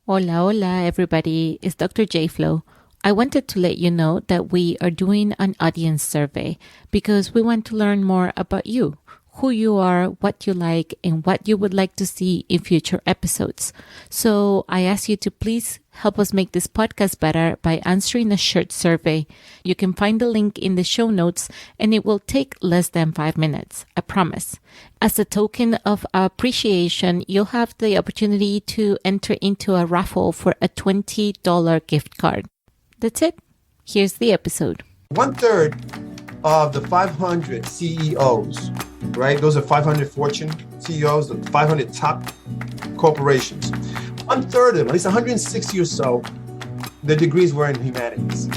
Hola, hola, everybody. It's Dr. J Flow. I wanted to let you know that we are doing an audience survey because we want to learn more about you, who you are, what you like, and what you would like to see in future episodes. So I ask you to please help us make this podcast better by answering a short survey. You can find the link in the show notes, and it will take less than 5 minutes, I promise. As a token of appreciation, you'll have the opportunity to enter into a raffle for a $20 gift card. That's it. Here's the episode. 1/3 of the 500 CEOs, right? Those are 500 Fortune CEOs, the 500 top corporations. 1/3 of them, at least 160 or so, the degrees were in humanities.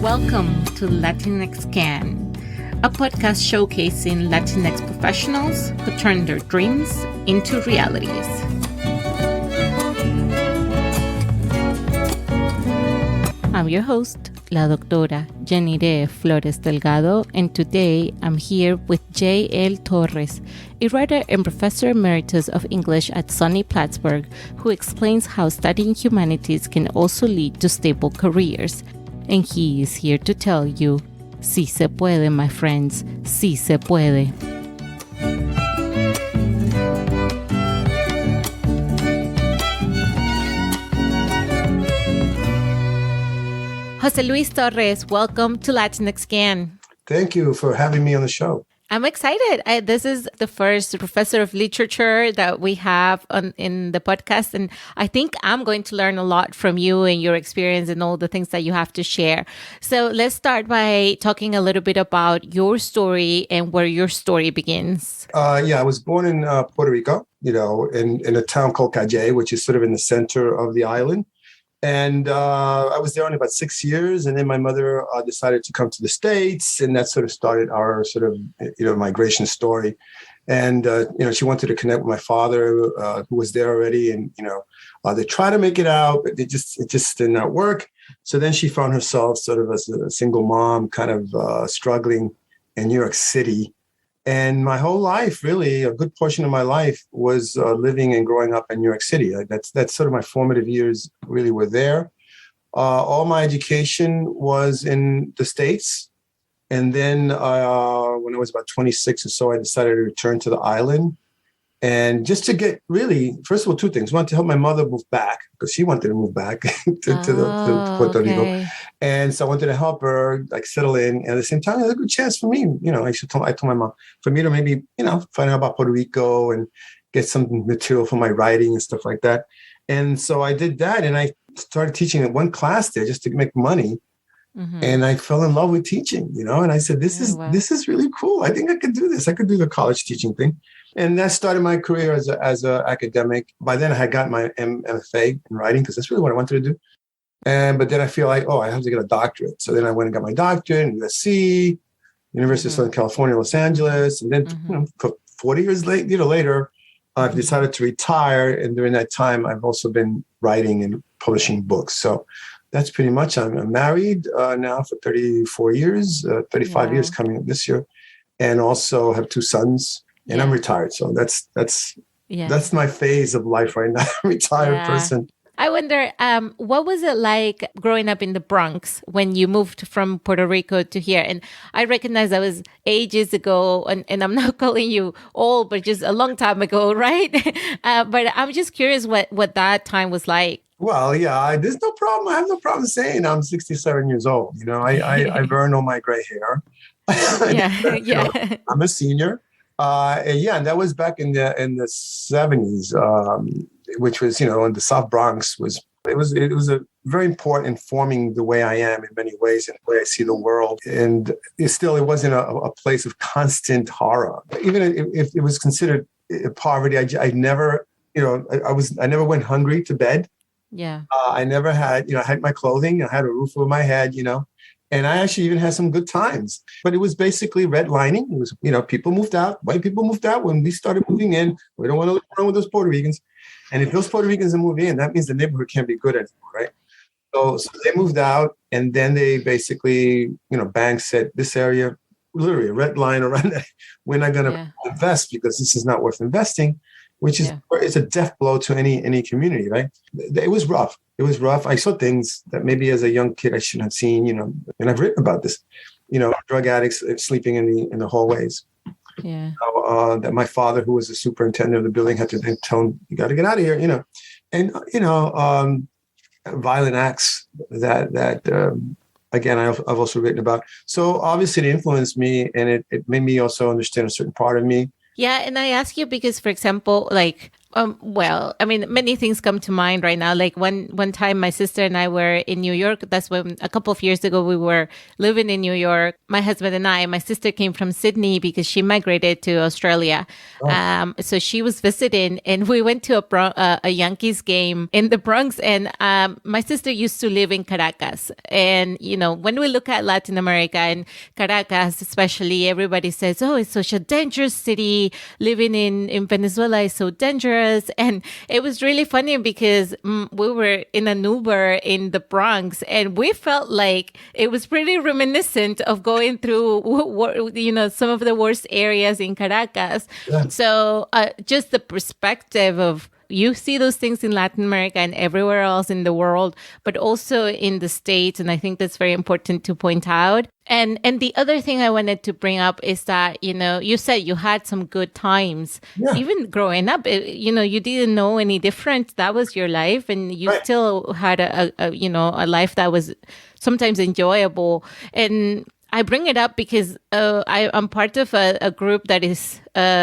Welcome to LatinX Can, a podcast showcasing Latinx professionals who turn their dreams into realities. I'm your host, La Doctora Jenire Flores Delgado, and today I'm here with J.L. Torres, a writer and Professor Emeritus of English at SUNY Plattsburgh, who explains how studying humanities can also lead to stable careers. And he is here to tell you, sí se puede, my friends, sí se puede. Jose Luis Torres, welcome to LatinX Can. Thank you for having me on the show. I'm excited. This is the first professor of literature that we have in the podcast. And I think I'm going to learn a lot from you and your experience and all the things that you have to share. So let's start by talking a little bit about your story and where your story begins. I was born in Puerto Rico, in a town called Calle, which is sort of in the center of the island. And I was there only about 6 years. And then my mother decided to come to the States. And that sort of started our sort of, migration story. And, she wanted to connect with my father, who was there already. And, they tried to make it out, but it just did not work. So then she found herself sort of as a single mom, kind of struggling in New York City. And my whole life, really, a good portion of my life was living and growing up in New York City. That's sort of my formative years really were there. All my education was in the States. And then when I was about 26 or so, I decided to return to the island. And just to get really, first of all, two things. One, to help my mother move back because she wanted to move back to Puerto Rico. And so I wanted to help her settle in. And at the same time, it was a good chance for me. I told my mom for me to maybe, find out about Puerto Rico and get some material for my writing and stuff like that. And so I did that. And I started teaching at one class there just to make money. Mm-hmm. And I fell in love with teaching, and I said, this is really cool. I think I could do this. I could do the college teaching thing. And that started my career as an academic. By then I had gotten my MFA in writing because that's really what I wanted to do. But then I feel like, I have to get a doctorate. So then I went and got my doctorate in USC, University of Southern California, Los Angeles. And then 40 years later, I've decided to retire. And during that time, I've also been writing and publishing books. So that's pretty much, I'm married now for 34 years, 35 years coming up this year. And also have 2 sons. And I'm retired. So that's my phase of life right now. Retired person. I wonder, what was it like growing up in the Bronx when you moved from Puerto Rico to here? And I recognize that was ages ago, and I'm not calling you old, but just a long time ago, right? But I'm just curious what that time was like. Well, there's no problem. I have no problem saying I'm 67 years old. I burned all my gray hair. I'm a senior. And that was back in the 70s, which was, in the South Bronx it was a very important in forming the way I am in many ways and the way I see the world. And it wasn't a place of constant horror. Even if it was considered poverty, I never, I never went hungry to bed. Yeah. I never had, I had my clothing, I had a roof over my head, And I actually even had some good times. But it was basically redlining. It was, people moved out. White people moved out when we started moving in. We don't want to live around with those Puerto Ricans. And if those Puerto Ricans are moving in, that means the neighborhood can't be good anymore, right? So they moved out, and then they basically, banks said this area, literally a red line around that. We're not going to Yeah. invest because this is not worth investing, which is Yeah. it's a death blow to any community, right? It was rough. It was rough. I saw things that maybe as a young kid I shouldn't have seen, and I've written about this, drug addicts sleeping in the hallways. Yeah. That my father, who was the superintendent of the building, had to then tell him, "You got to get out of here," and violent acts that again I've also written about. So obviously it influenced me, and it made me also understand a certain part of me. Yeah, and I ask you because, for example, like, well, I mean, many things come to mind right now. Like one time, my sister and I were in New York. That's when a couple of years ago we were living in New York. My husband and I. My sister came from Sydney because she migrated to Australia. So she was visiting, and we went to a Yankees game in the Bronx. And my sister used to live in Caracas. And when we look at Latin America and Caracas, especially, everybody says, "Oh, it's such a dangerous city. Living in Venezuela is so dangerous." And it was really funny because we were in an Uber in the Bronx, and we felt like it was pretty reminiscent of going through, some of the worst areas in Caracas. Yeah. So just the perspective of, you see those things in Latin America and everywhere else in the world, but also in the States. And I think that's very important to point out. And the other thing I wanted to bring up is that, you said you had some good times. Yeah. Even growing up, you didn't know any different. That was your life. And you Right. still had a life that was sometimes enjoyable. And I bring it up because I'm part of a group that is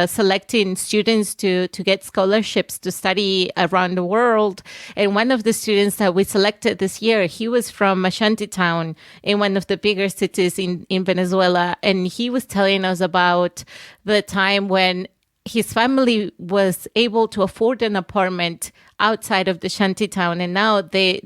selecting students to get scholarships to study around the world. And one of the students that we selected this year, he was from a shanty town in one of the bigger cities in Venezuela. And he was telling us about the time when his family was able to afford an apartment outside of the shanty town. And now they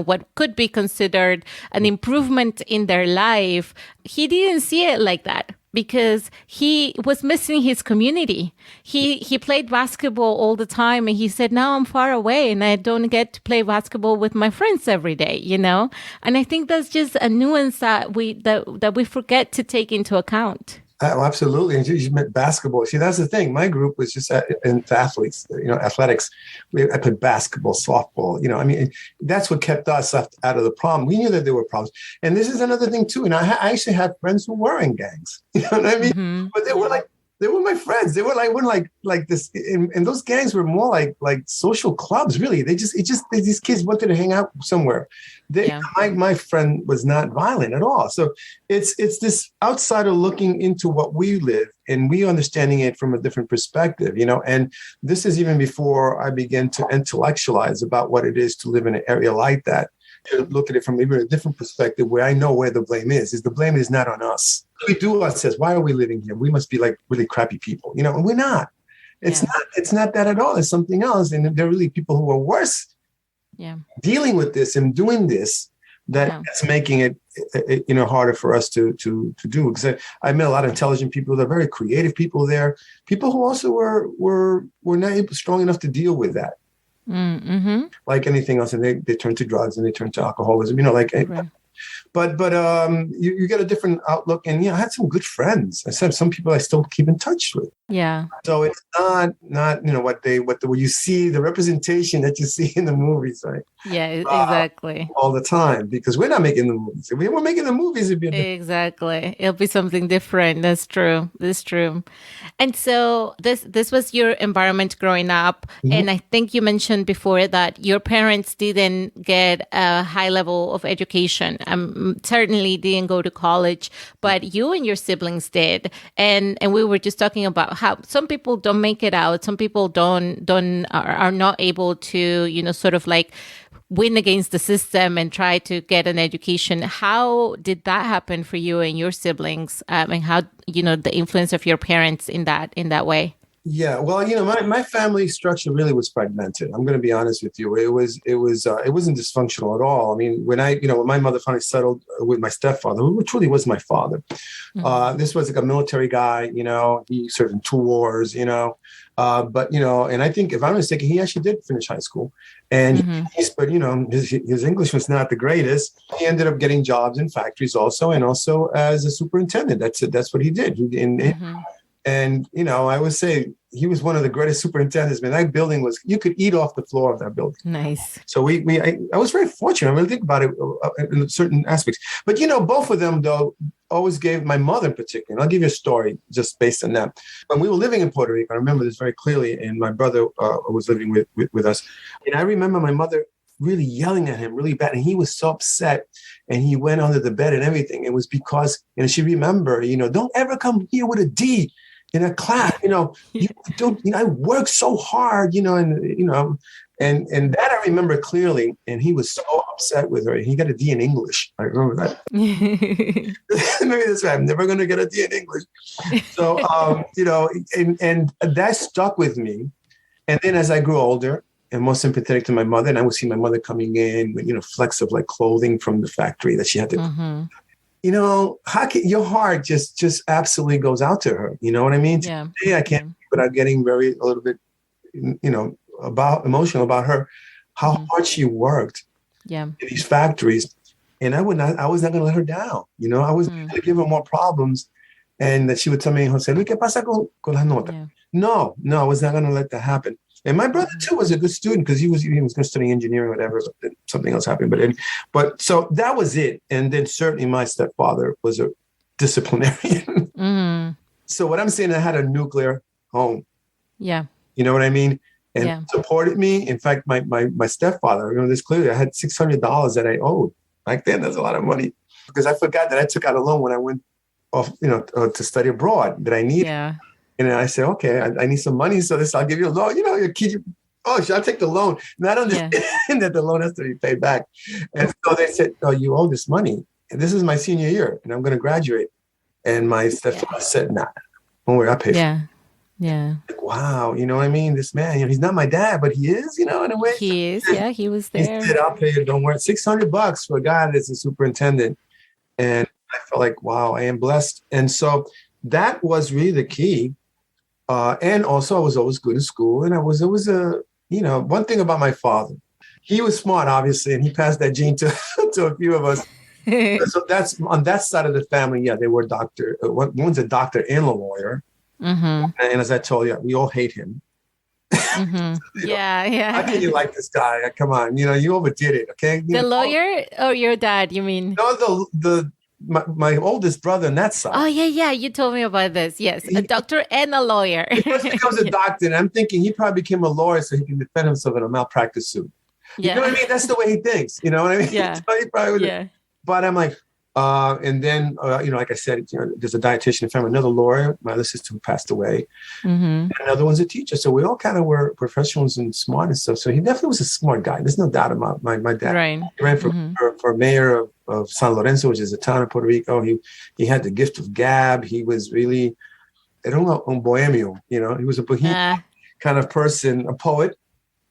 what could be considered an improvement in their life. He didn't see it like that because he was missing his community. He played basketball all the time. And he said, now I'm far away and I don't get to play basketball with my friends every day, And I think that's just a nuance that we forget to take into account. Oh, absolutely. And you meant basketball. See, that's the thing. My group was just into athletes, athletics. I played basketball, softball, I mean, that's what kept us out of the problem. We knew that there were problems. And this is another thing too. And I actually had friends who were in gangs, you know what I mean? Mm-hmm. But they were my friends. They were like this. And those gangs were more like social clubs, really. These kids wanted to hang out somewhere. My friend was not violent at all. So it's this outsider looking into what we live and we understanding it from a different perspective, and this is even before I began to intellectualize about what it is to live in an area like that. To look at it from even a different perspective where I know where the blame is the blame is not on us. We do what says, why are we living here? We must be like really crappy people, and we're not. It's not that at all. It's something else. And there are really people who are worse dealing with this and doing this that's making it harder for us to do. Because I met a lot of intelligent people. They're very creative people there. People who also were not strong enough to deal with that. Mm-hmm. Like anything else, and they turn to drugs and they turn to alcoholism. Right. But you get a different outlook, and I had some good friends. I said some people I still keep in touch with. Yeah. So it's not what you see, the representation that you see in the movies, right? Yeah, exactly. All the time, because we're not making the movies. If we were making the movies, it'd be exactly. It'll be something different. That's true. That's true. And so this was your environment growing up, and I think you mentioned before that your parents didn't get a high level of education. Certainly didn't go to college, but you and your siblings did. And we were just talking about how some people don't make it out. Some people are not able to, sort of like win against the system and try to get an education. How did that happen for you and your siblings? And how, the influence of your parents in that way? Yeah, well, my family structure really was fragmented. I'm going to be honest with you. It wasn't dysfunctional at all. I mean, when my mother finally settled with my stepfather, who truly was my father, Mm-hmm. this was like a military guy. He served in 2 wars. But and I think if I'm not mistaken, he actually did finish high school, and Mm-hmm. but his English was not the greatest. He ended up getting jobs in factories also, and also as a superintendent. That's it. That's what he did. Mm-hmm. And I would say he was one of the greatest superintendents. Man, that building you could eat off the floor of that building. Nice. So I was very fortunate. I really think about it in certain aspects. But both of them though always gave my mother in particular. And I'll give you a story just based on that. When we were living in Puerto Rico, I remember this very clearly, and my brother was living with us. And I remember my mother really yelling at him really bad, and he was so upset, and he went under the bed and everything. It was because, she remembered, don't ever come here with a D in a class, you don't, I worked so hard, and that I remember clearly. And he was so upset with her. He got a D in English. I remember that. Maybe that's right. I'm never going to get a D in English. So, and that stuck with me. And then as I grew older and more sympathetic to my mother, and I would see my mother coming in with, flecks of like clothing from the factory that she had to, how can your heart just absolutely goes out to her? You know what I mean? Yeah. Today I can't, without getting a little bit, about emotional about her, how hard she worked in these factories. And I was not going to let her down. I was going to give her more problems. And that she would tell me, Jose, ¿qué pasa con las notas? Yeah. No, I was not going to let that happen. And my brother too was a good student because he was going to study engineering or whatever, but then something else happened. But so that was it. And then certainly my stepfather was a disciplinarian. So what I'm saying, I had a nuclear home. Yeah. You know what I mean? And supported me. In fact, my stepfather, I remember this clearly, I had $600 that I owed. Back then, that's a lot of money because I forgot that I took out a loan when I went off, to study abroad that I needed. Yeah. And I said, okay, I need some money. So I'll give you a loan. Your kid, should I take the loan? Not understand that the loan has to be paid back. And so they said, oh, you owe this money. And this is my senior year and I'm going to graduate. And my stepfather said, nah, don't worry, I'll pay for it. Yeah. Like, wow. You know what I mean? This man, he's not my dad, but he is, in a way. He is. Yeah. He was there. He said, I'll pay you. Don't worry. $600 for a guy that's a superintendent. And I felt like, wow, I am blessed. And so that was really the key. And also I was always good in school. And I was always one thing about my father, he was smart, obviously, and he passed that gene to a few of us. So that's on that side of the family. Yeah, they were doctor. One's a doctor and a lawyer. And as I told you, we all hate him. Yeah. How can you like this guy? Come on, you overdid it. Okay. The lawyer or your dad? You mean? No, my oldest brother on that side. Oh yeah. You told me about this. Yes, a doctor and a lawyer. He first becomes a doctor, and I'm thinking he probably became a lawyer so he can defend himself in a malpractice suit. You know what I mean? That's the way he thinks. You know what I mean? Yeah. So he probably would. But I'm like, and then like I said, there's a dietitian in the family, another lawyer, my other sister who passed away, and another one's a teacher. So we all kind of were professionals and smart and stuff. So he definitely was a smart guy. There's no doubt about my dad. Right. He ran for mayor of San Lorenzo, which is a town in Puerto Rico. He had the gift of gab. He was really, I don't know, un bohemio. He was a bohemian kind of person, a poet.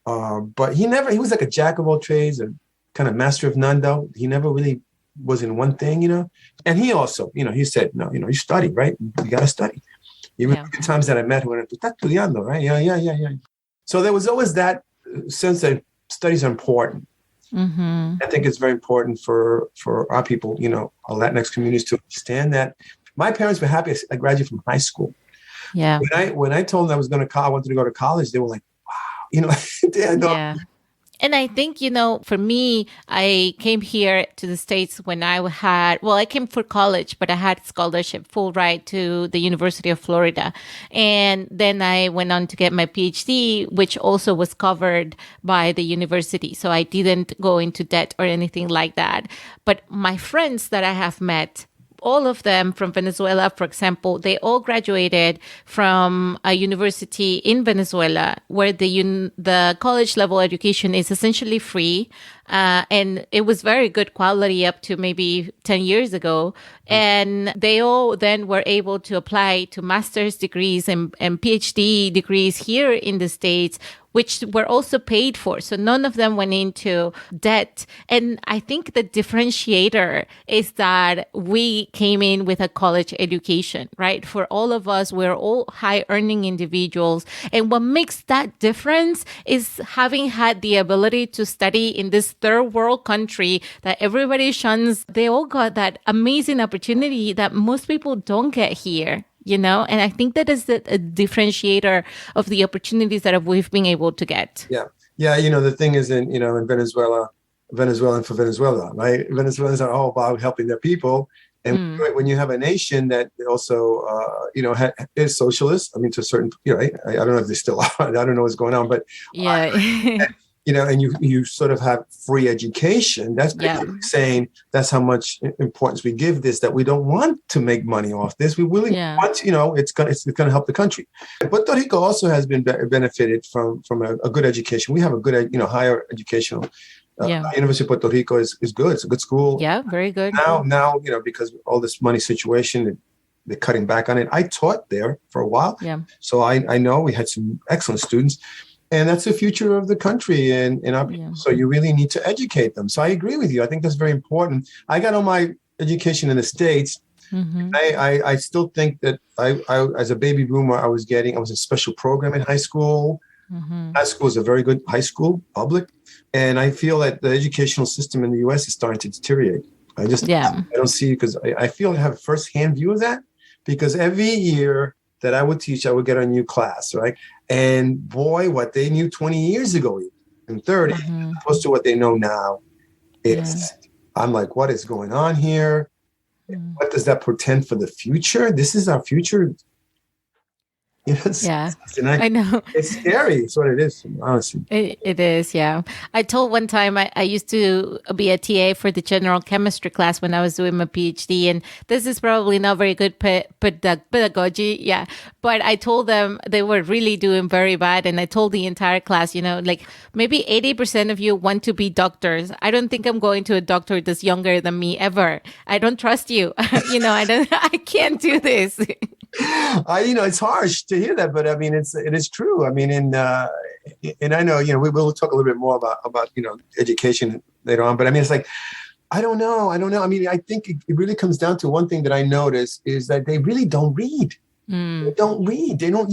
But he was like a jack of all trades, a kind of master of none, though. He never really was in one thing, and he also, he said, no, you study, right? You got to study. Even the times that I met him, "Estás estudiando, right? Yeah. So there was always that sense that studies are important. I think it's very important for our people, our Latinx communities to understand that. My parents were happy I graduated from high school. Yeah. When I told them I wanted to go to college, they were like, wow, Yeah. And I think, for me, I came here to the States when I came for college, but I had scholarship, full ride to the University of Florida. And then I went on to get my PhD, which also was covered by the university. So I didn't go into debt or anything like that. But my friends that I have met, all of them from Venezuela, for example, they all graduated from a university in Venezuela where the college level education is essentially free. and it was very good quality up to maybe 10 years ago. And they all then were able to apply to master's degrees and PhD degrees here in the States, which were also paid for. So none of them went into debt. And I think the differentiator is that we came in with a college education, right? For all of us, we're all high earning individuals. And what makes that difference is having had the ability to study in this third world country that everybody shuns. They all got that amazing opportunity that most people don't get here. And I think that is a differentiator of the opportunities that we've been able to get. Yeah. Yeah. The thing is in Venezuelan for Venezuela, right? Venezuelans are all about helping their people. And when you have a nation that also, is socialist, I mean, to a certain, I don't know if they still are, I don't know what's going on, but yeah. And you sort of have free education. That's basically saying that's how much importance we give this, that we don't want to make money off this. We really want, it's going to help the country. Puerto Rico also has been benefited from a good education. We have a good, higher educational. University of Puerto Rico is good. It's a good school. Yeah, very good. Now, because of all this money situation, they're cutting back on it. I taught there for a while. Yeah. So I know we had some excellent students. And that's the future of the country. So you really need to educate them. So I agree with you. I think that's very important. I got all my education in the States. Mm-hmm. I still think that I, as a baby boomer, I was in a special program in high school. Mm-hmm. High school is a very good high school, public. And I feel that the educational system in the U.S. is starting to deteriorate. I don't see, because I feel I have a firsthand view of that, because every year that I would teach, I would get a new class, right? And boy, what they knew 20 years ago and 30, opposed to what they know now, I'm like, what is going on here? What does that portend for the future? This is our future. I know. It's scary. It's what it is, honestly. It is, yeah. I told one time I used to be a TA for the general chemistry class when I was doing my PhD, and this is probably not very good pedagogy, but I told them they were really doing very bad, and I told the entire class, like maybe 80% of you want to be doctors. I don't think I'm going to a doctor that's younger than me ever. I don't trust you. I can't do this. It's harsh to hear that, but I mean, it is true. I mean, and I know, we will talk a little bit more about education later on, but I mean, it's like, I don't know. I mean, I think it really comes down to one thing that I notice is that they really don't read. They don't read. They don't,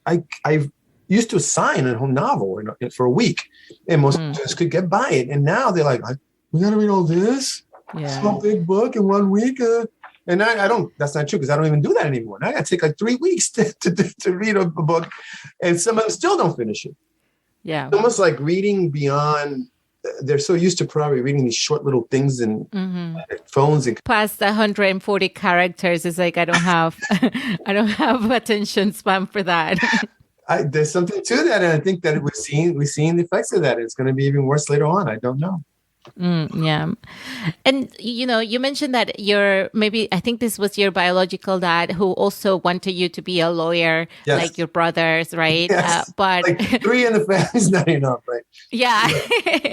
I used to assign a whole novel for a week, and most students could get by it. And now they're like, we got to read all this. Yeah. It's a big book in 1 week. And I don't, that's not true, because I don't even do that anymore. Now I got to take like 3 weeks to read a book, and some of them still don't finish it. Yeah. It's almost like reading beyond, they're so used to probably reading these short little things and phones. And past 140 characters is like, I don't have attention span for that. There's something to that. And I think that we're seeing the effects of that. It's going to be even worse later on. I don't know. Yeah. And, you mentioned that I think this was your biological dad who also wanted you to be a lawyer, like your brothers, right? Yes. But like 3 in the family is not enough, right? Yeah.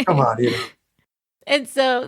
Come on, And so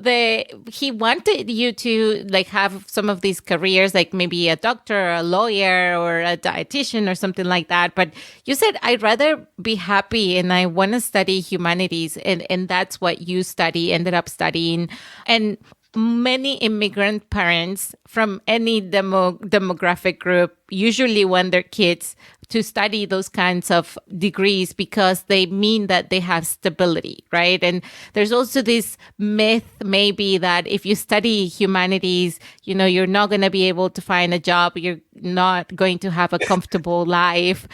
he wanted you to like have some of these careers, like maybe a doctor, or a lawyer, or a dietitian, or something like that. But you said, I'd rather be happy and I want to study humanities. And that's what you ended up studying. And many immigrant parents from any demographic group usually want their kids to study those kinds of degrees because they mean that they have stability, right? And there's also this myth maybe that if you study humanities, you're not going to be able to find a job. You're not going to have a comfortable life.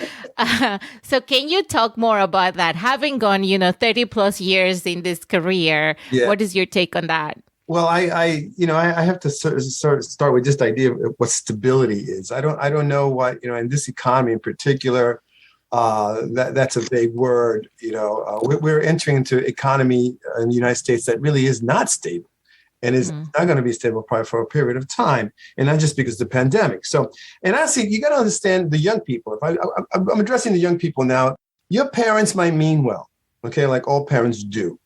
So can you talk more about that? Having gone, 30 plus years in this career, what is your take on that? Well, I have to sort of start with just the idea of what stability is. I don't know what, in this economy in particular, that's a big word. We're entering into economy in the United States that really is not stable, and is not going to be stable probably for a period of time, and not just because of the pandemic. So, and honestly, you got to understand the young people. If I'm addressing the young people now, your parents might mean well, okay, like all parents do.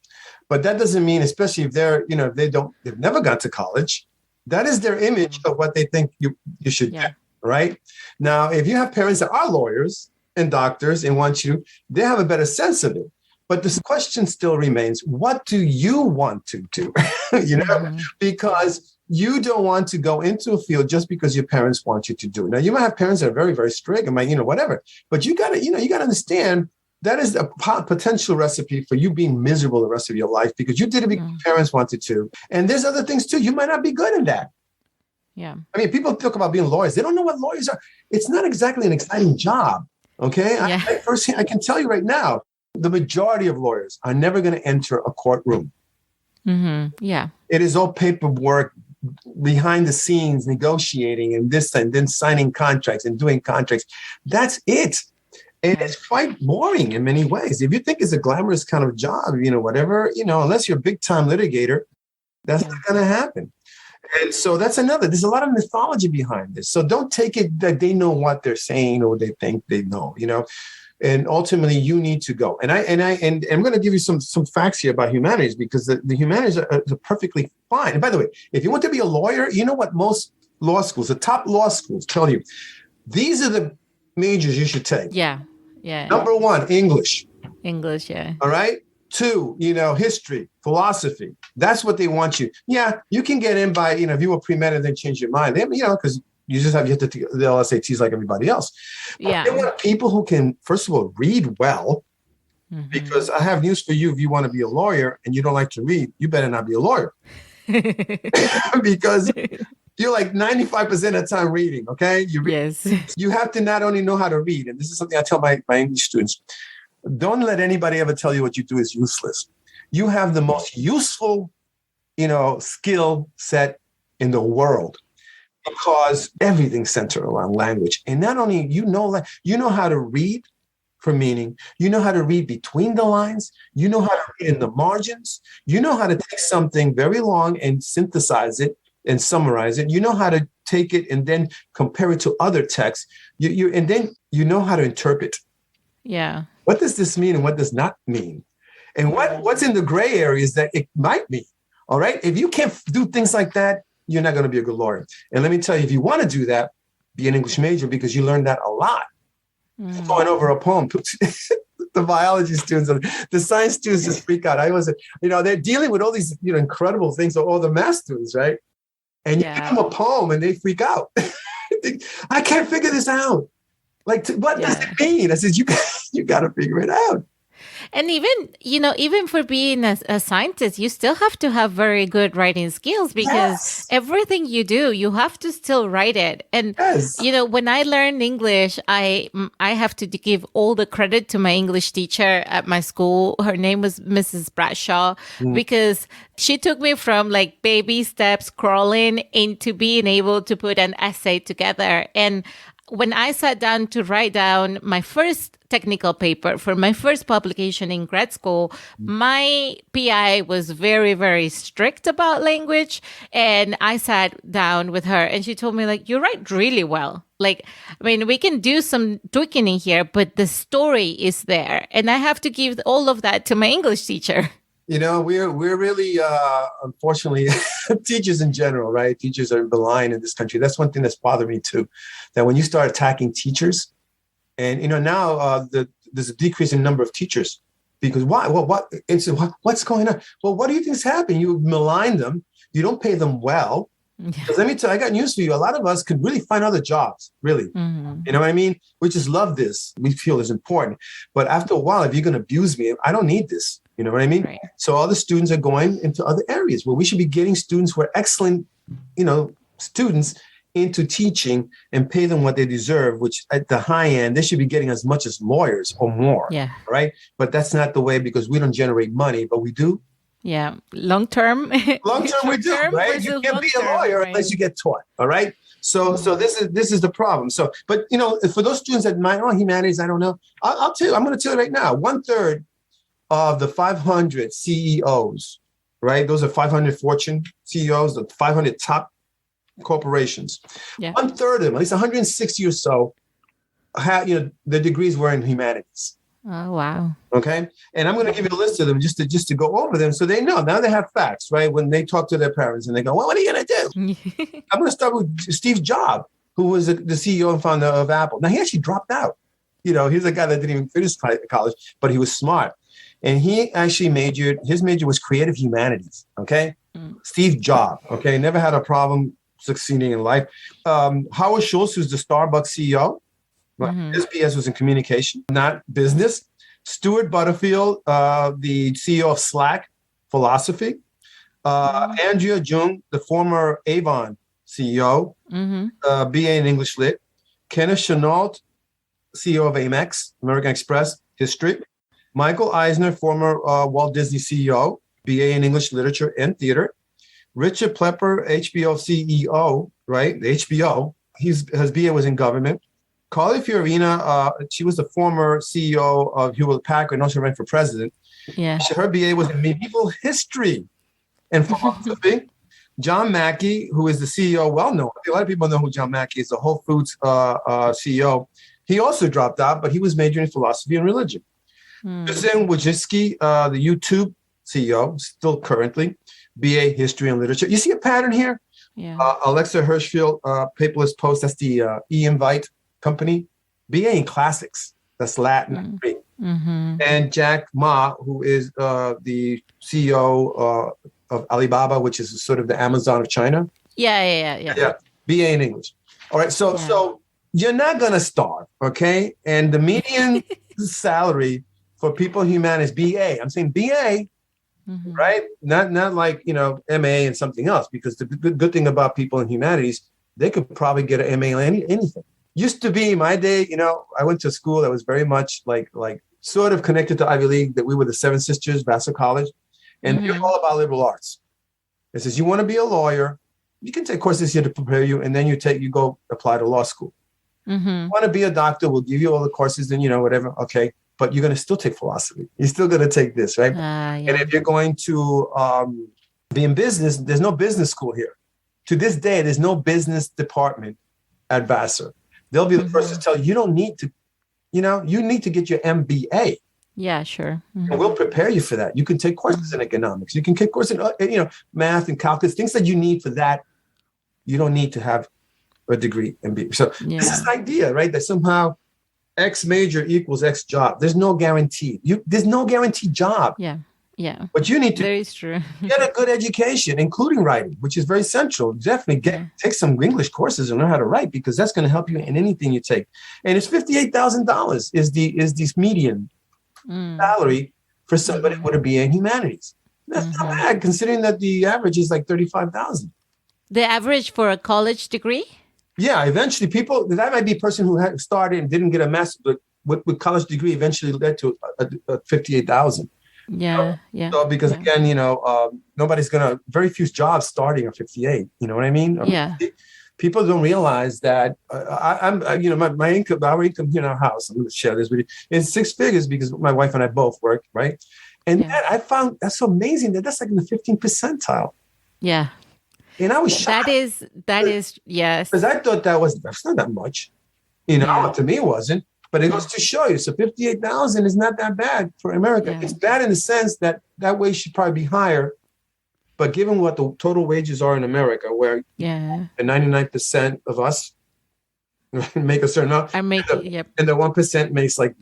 But that doesn't mean, especially if they're, they've never gone to college, that is their image of what they think you should do, right? Now, if you have parents that are lawyers and doctors and they have a better sense of it. But this question still remains, what do you want to do? Because you don't want to go into a field just because your parents want you to do it. Now, you might have parents that are very, very strict and whatever, but you gotta understand that is a potential recipe for you being miserable the rest of your life because you did it because your parents wanted to. And there's other things too. You might not be good in that. Yeah. I mean, people talk about being lawyers. They don't know what lawyers are. It's not exactly an exciting job. Okay. Yeah. I can tell you right now, the majority of lawyers are never going to enter a courtroom. Mm-hmm. Yeah. It is all paperwork, behind the scenes, negotiating and this and then signing contracts and doing contracts. That's it. And it's quite boring in many ways. If you think it's a glamorous kind of job, whatever, unless you're a big time litigator, that's not going to happen. And so there's a lot of mythology behind this. So don't take it that they know what they're saying or they think they know, and ultimately you need to go. And I'm going to give you some facts here about humanities because the humanities are perfectly fine. And by the way, if you want to be a lawyer, you know what most law schools, the top law schools tell you, these are the majors you should take. Yeah. Yeah. Number 1, English. English, yeah. All right. 2, history, philosophy. That's what they want you. Yeah, you can get in by, if you were pre-med and then change your mind. Because you have to take the LSATs like everybody else. Yeah. They want people who can, first of all, read well. Mm-hmm. Because I have news for you. If you want to be a lawyer and you don't like to read, you better not be a lawyer. Because you're like 95% of the time reading, okay? Yes. You have to not only know how to read, and this is something I tell my English students, don't let anybody ever tell you what you do is useless. You have the most useful, skill set in the world because everything's centered around language. And not only you know how to read for meaning, you know how to read between the lines, you know how to read in the margins, you know how to take something very long and synthesize it and summarize it. You know how to take it and then compare it to other texts. And then you know how to interpret. Yeah. What does this mean and what does not mean? And what's in the gray area is that it might mean. All right. If you can't do things like that, you're not going to be a good lawyer. And let me tell you, if you want to do that, be an English major because you learn that a lot. Going over a poem. The biology students, the science students just freak out. They're dealing with all these, incredible things, all the math students, right? And you give them a poem and they freak out. I can't figure this out. Like, what does it mean? I said, you got to figure it out. And even for being a scientist, you still have to have very good writing skills because everything you do, you have to still write it. And, when I learned English, I have to give all the credit to my English teacher at my school. Her name was Mrs. Bradshaw because she took me from like baby steps crawling into being able to put an essay together. And when I sat down to write down my first technical paper for my first publication in grad school, my PI was very, very strict about language. And I sat down with her and she told me, like, you write really well. Like, I mean, we can do some tweaking in here, but the story is there. And I have to give all of that to my English teacher. We're really, unfortunately, teachers in general, right? Teachers are maligned in this country. That's one thing that's bothered me too, that when you start attacking teachers, and now there's a decrease in number of teachers because why? Well, what's going on? Well, what do you think is happening? You malign them. You don't pay them well. Because let me tell you, I got news for you. A lot of us could really find other jobs, really. Mm-hmm. You know what I mean? We just love this. We feel it's important. But after a while, if you're going to abuse me, I don't need this. You know what I mean? Right. So all the students are going into other areas where we should be getting students who are excellent, students into teaching and pay them what they deserve, which at the high end, they should be getting as much as lawyers or more. Yeah. Right. But that's not the way because we don't generate money, but we do. Yeah. Long term we do, right? You can't be a lawyer unless you get taught. All right. So this is the problem. So, but for those students that might know humanities, I don't know. I'll tell you, I'm going to tell you right now, 1/3 of the 500 CEOs, right? Those are 500 Fortune CEOs, the 500 top corporations. Yeah. 1/3 of them, at least 160 or so, the degrees were in humanities. Oh, wow. Okay. And I'm going to give you a list of them just to go over them so they know. Now they have facts, right? When they talk to their parents and they go, well, what are you going to do? I'm going to start with Steve Jobs, who was the CEO and founder of Apple. Now, he actually dropped out. He's a guy that didn't even finish college, but he was smart. And he actually his major was creative humanities. Okay. Steve Jobs. Okay. Never had a problem succeeding in life. Howard Schultz, who's the Starbucks CEO. His BS was in communication, not business. Stuart Butterfield, the CEO of Slack, philosophy. Andrea Jung, the former Avon CEO, BA in English Lit. Kenneth Chenault, CEO of Amex, American Express, history. Michael Eisner, former Walt Disney CEO, BA in English Literature and Theater. Richard Plepper, HBO CEO, right? The HBO. His BA was in government. Carly Fiorina, she was the former CEO of Hewlett Packard and also ran for president. Yeah. Her BA was in medieval history and philosophy. John Mackey, who is the CEO, well known. A lot of people know who John Mackey is, the Whole Foods CEO. He also dropped out, but he was majoring in philosophy and religion. Susan Wojcicki, the YouTube CEO, still currently, BA History and Literature. You see a pattern here? Yeah. Alexa Hirschfield, Paperless Post, that's the E-Invite company. BA in Classics, that's Latin. And Jack Ma, who is the CEO of Alibaba, which is sort of the Amazon of China. Yeah. BA in English. All right, so you're not going to starve, okay? And the median salary for people in humanities, BA, I'm saying BA, right? Not like, MA and something else, because the good thing about people in humanities, they could probably get an MA in anything. Used to be my day, I went to a school that was very much like sort of connected to Ivy League, that we were the Seven Sisters, Vassar College, and they're all about liberal arts. It says, you want to be a lawyer, you can take courses here to prepare you, and then you go apply to law school. You want to be a doctor, we'll give you all the courses, and whatever, okay, but you're going to still take philosophy. You're still going to take this, right? And if you're going to be in business, there's no business school here. To this day, there's no business department at Vassar. They'll be the first to tell you, you don't need to, you need to get your MBA. Yeah, sure. And we'll prepare you for that. You can take courses in economics. You can take courses in, math and calculus, things that you need for that. You don't need to have a degree MBA. So this is the idea, right? That somehow X major equals X job. There's no guarantee. There's no guaranteed job. Yeah. But you need to Very true. get a good education, including writing, which is very central. Definitely take some English courses and learn how to write, because that's going to help you in anything you take. And it's $58,000 is the median salary for somebody with a BA in humanities. That's not bad, considering that the average is like $35,000. The average for a college degree? Yeah, eventually that might be a person who had started and didn't get a master's, but with college degree eventually led to a 58,000. Yeah. So because again, very few jobs starting at 58. You know what I mean? Yeah. People don't realize that my income, our income here in our house, I'm going to share this with you, is 6 figures because my wife and I both work, right? And that, I found that's so amazing that's like in the 15th percentile. Yeah. And I was shocked. That is, yes. Because I thought that's not that much. To me it wasn't. But it goes to show you, so 58,000 is not that bad for America. It's bad in the sense that wage should probably be higher. But given what the total wages are in America, where 99% of us make a certain amount, and the 1% makes like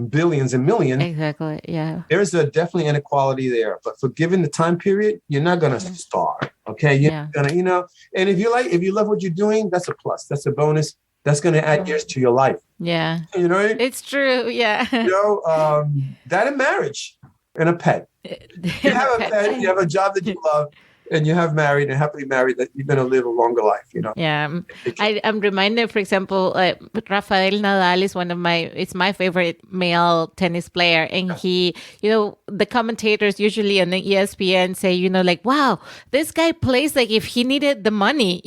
billions and millions. Exactly. Yeah. There's definitely inequality there. But for given the time period, you're not gonna starve. Okay. You're gonna, and if you love what you're doing, that's a plus. That's a bonus. That's going to add years to your life. Yeah. It's true. Yeah. That in marriage and a pet. You have a pet, you have a job that you love, and you have married and happily married, that you're going to live a longer life, Yeah. I'm reminded, for example, Rafael Nadal is my favorite male tennis player. And he, the commentators usually on the ESPN say, wow, this guy plays like if he needed the money,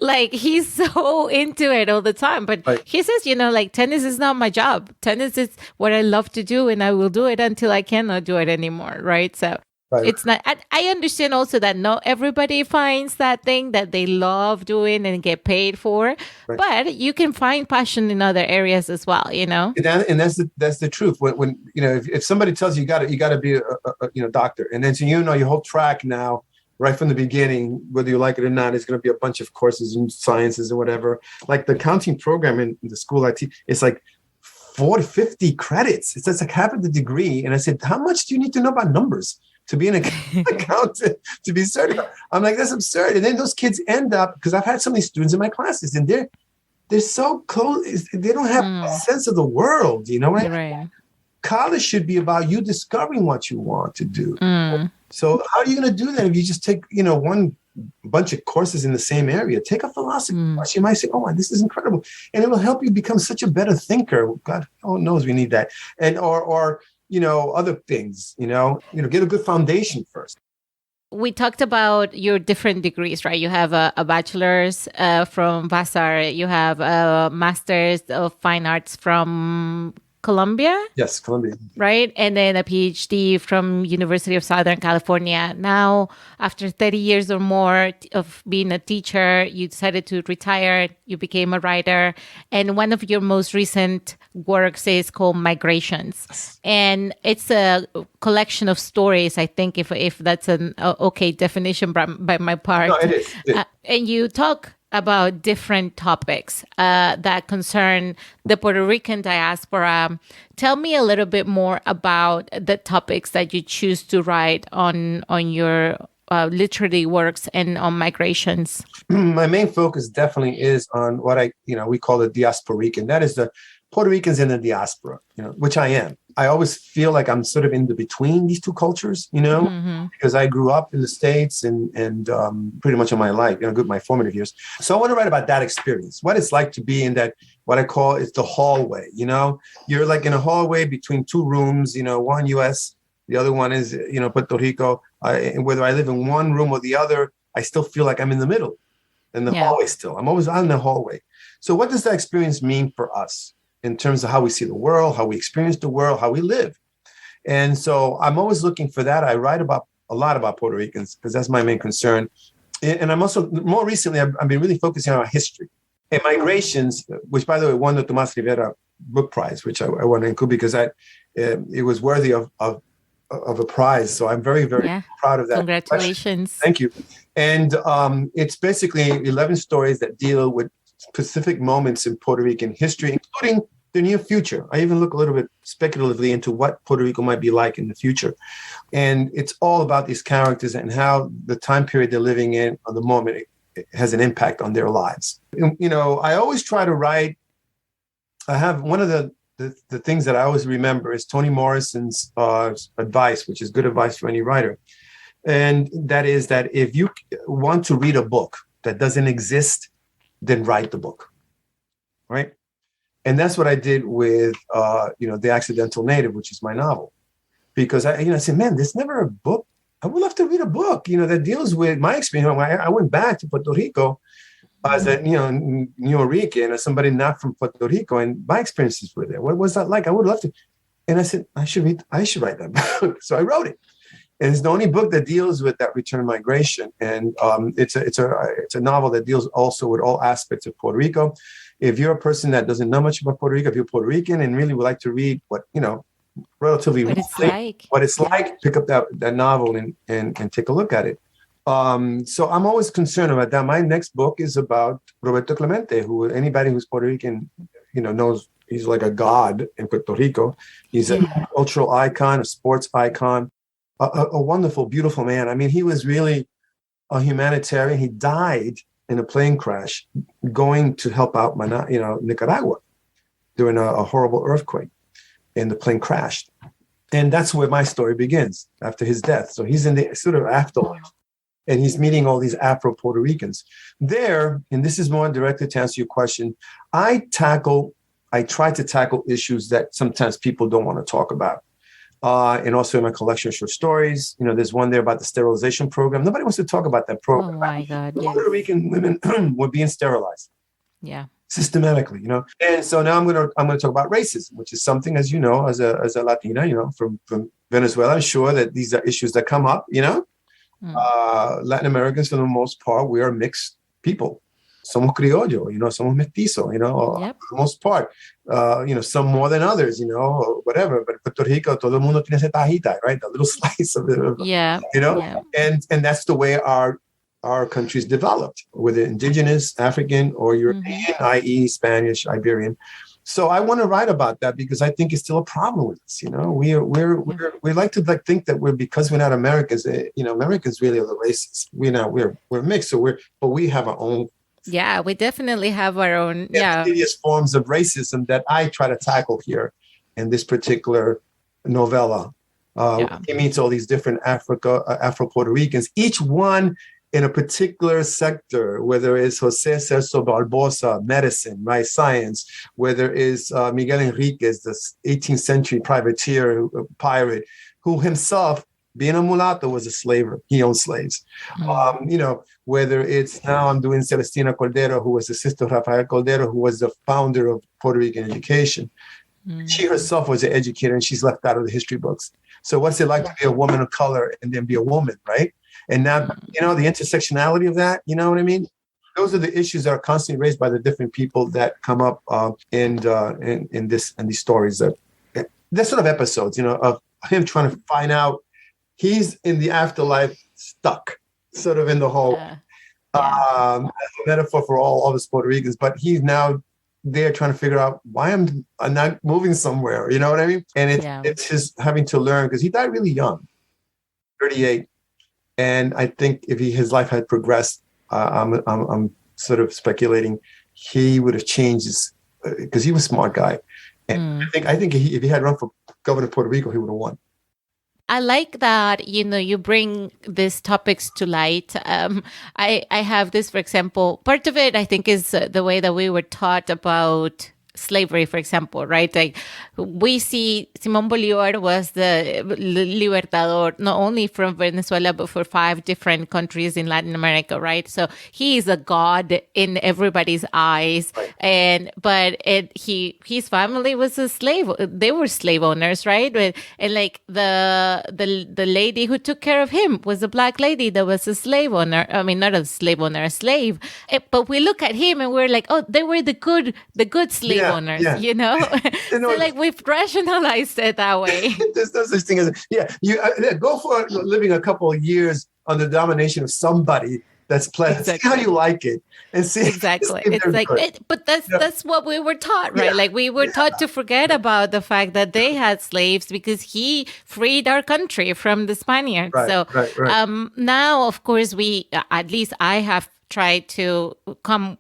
like he's so into it all the time. But he says, tennis is not my job. Tennis is what I love to do, and I will do it until I cannot do it anymore. Right. So Right. It's not, I understand also that not everybody finds that thing that they love doing and get paid for, Right. but you can find passion in other areas as well, you know? And that's the truth. When if somebody tells you you got to be a doctor, and then so your whole track now, right from the beginning, whether you like it or not, is going to be a bunch of courses in sciences or whatever. Like the accounting program in the school I teach, it's like 40, 50 credits. It's like half of the degree. And I said, how much do you need to know about numbers to be an accountant, to be certified? I'm like, that's absurd. And then those kids end up, because I've had so many students in my classes, and they're so close. They don't have a sense of the world, you know. Right. College should be about you discovering what you want to do. So how are you going to do that if you just take, one bunch of courses in the same area? Take a philosophy course. You might say, oh, this is incredible. And it will help you become such a better thinker. God knows we need that. And, or other things, get a good foundation first. We talked about your different degrees, right? You have a bachelor's from Vassar. You have a master's of fine arts from Columbia? Yes, Columbia. Right? And then a PhD from University of Southern California. Now, after 30 years or more of being a teacher, you decided to retire. You became a writer. And one of your most recent works is called Migrations. And it's a collection of stories, I think, if that's an okay definition by my part. No, it is. And you talk about different topics that concern the Puerto Rican diaspora. Tell me a little bit more about the topics that you choose to write on your literary works and on migrations. My main focus definitely is on what we call the diasporican. That is the Puerto Ricans in the diaspora, which I am. I always feel like I'm sort of in the between these two cultures, because I grew up in the States and pretty much in my life, my formative years. So I want to write about that experience, what it's like to be in that, what I call is the hallway, you're like in a hallway between two rooms, one US, the other one is, Puerto Rico. Whether I live in one room or the other, I still feel like I'm in the middle, in the hallway still. I'm always out in the hallway. So what does that experience mean for us? In terms of how we see the world, how we experience the world, how we live. And so I'm always looking for that. I write a lot about Puerto Ricans because that's my main concern. And I'm also, more recently, I've been really focusing on history and migrations, which, by the way, won the Tomas Rivera Book Prize, which I want to include because it was worthy of a prize. So I'm very, very proud of that. Congratulations. Thank you. And it's basically 11 stories that deal with specific moments in Puerto Rican history, including the near future. I even look a little bit speculatively into what Puerto Rico might be like in the future. And it's all about these characters and how the time period they're living in or the moment it has an impact on their lives. I always try to write. I have one of the things that I always remember is Toni Morrison's advice, which is good advice for any writer. And that is that if you want to read a book that doesn't exist, then write the book, right? And that's what I did with, The Accidental Native, which is my novel. Because I said, man, there's never a book. I would love to read a book, that deals with my experience. I went back to Puerto Rico as a, New Rican, as somebody not from Puerto Rico, and my experiences with it. What was that like? I would love to. And I said, I should write that book. So I wrote it. And it's the only book that deals with that return migration. And it's a novel that deals also with all aspects of Puerto Rico. If you're a person that doesn't know much about Puerto Rico, if you're Puerto Rican and really would like to read what, relatively what it's like, pick up that novel and take a look at it. So I'm always concerned about that. My next book is about Roberto Clemente, who anybody who's Puerto Rican, knows he's like a god in Puerto Rico. He's a cultural icon, a sports icon. A wonderful, beautiful man. I mean, he was really a humanitarian. He died in a plane crash going to help out, Nicaragua during a horrible earthquake, and the plane crashed. And that's where my story begins after his death. So he's in the sort of afterlife, and he's meeting all these Afro-Puerto Ricans there. And this is more directly to answer your question. I try to tackle issues that sometimes people don't want to talk about. And also in my collection of short stories, there's one there about the sterilization program. Nobody wants to talk about that program. Oh my God! Yes. Puerto Rican women were being sterilized, systematically, And so now I'm going to talk about racism, which is something, as you know, as a Latina, from Venezuela. I'm sure that these are issues that come up, Latin Americans, for the most part, we are mixed people. Somos criollo, somos mestizo, Yep. for the most part, some more than others, or whatever. But Puerto Rico, todo el mundo tiene esa tajita, right? A little slice of it, Yeah. Yeah. and that's the way our countries developed, whether indigenous, African, or European, i.e. Spanish, Iberian. So I want to write about that because I think it's still a problem with us. We like to think that because we're not Americans. Americans really are the racists. We're mixed, but we have our own. Yeah, we definitely have our own. Yeah, various forms of racism that I try to tackle here in this particular novella. He meets all these different Afro-Puerto Ricans, each one in a particular sector, whether it's Jose Celso Barbosa, medicine, right, science, whether it's Miguel Enriquez, the 18th century privateer, pirate, who himself, being a mulatto, was a slaver. He owned slaves. Whether it's now I'm doing Celestina Cordero, who was the sister of Rafael Cordero, who was the founder of Puerto Rican education. She herself was an educator, and she's left out of the history books. So what's it like to be a woman of color and then be a woman, right? And now, the intersectionality of that, you know what I mean? Those are the issues that are constantly raised by the different people that come up in these stories. This sort of episodes, of him trying to find out. He's in the afterlife, stuck, sort of in the whole metaphor for all of us Puerto Ricans. But he's now there trying to figure out why I'm not moving somewhere. You know what I mean? And it's his having to learn, because he died really young, 38. And I think if his life had progressed, I'm sort of speculating, he would have changed his, because he was a smart guy. And I think if he had run for governor of Puerto Rico, he would have won. I like that, you bring these topics to light. I have this, for example, part of it, I think, is the way that we were taught about slavery, for example, right? Like, we see Simón Bolívar was the libertador, not only from Venezuela, but for 5 different countries in Latin America, right? So he is a god in everybody's eyes. Right. His family was a slave. They were slave owners, right? And like the lady who took care of him was a black lady that was a slave owner. I mean, not a slave owner, a slave. But we look at him and we're like, oh, they were the good slave owners, So like we've rationalized it that way. There's no such thing as you go for living a couple of years under the domination of somebody that's pleasant. Exactly. See how you like it, and see exactly. It's like, but that's what we were taught, right? Yeah. Like we were taught to forget about the fact that they had slaves because he freed our country from the Spaniards. Right, now, of course, at least I have tried to come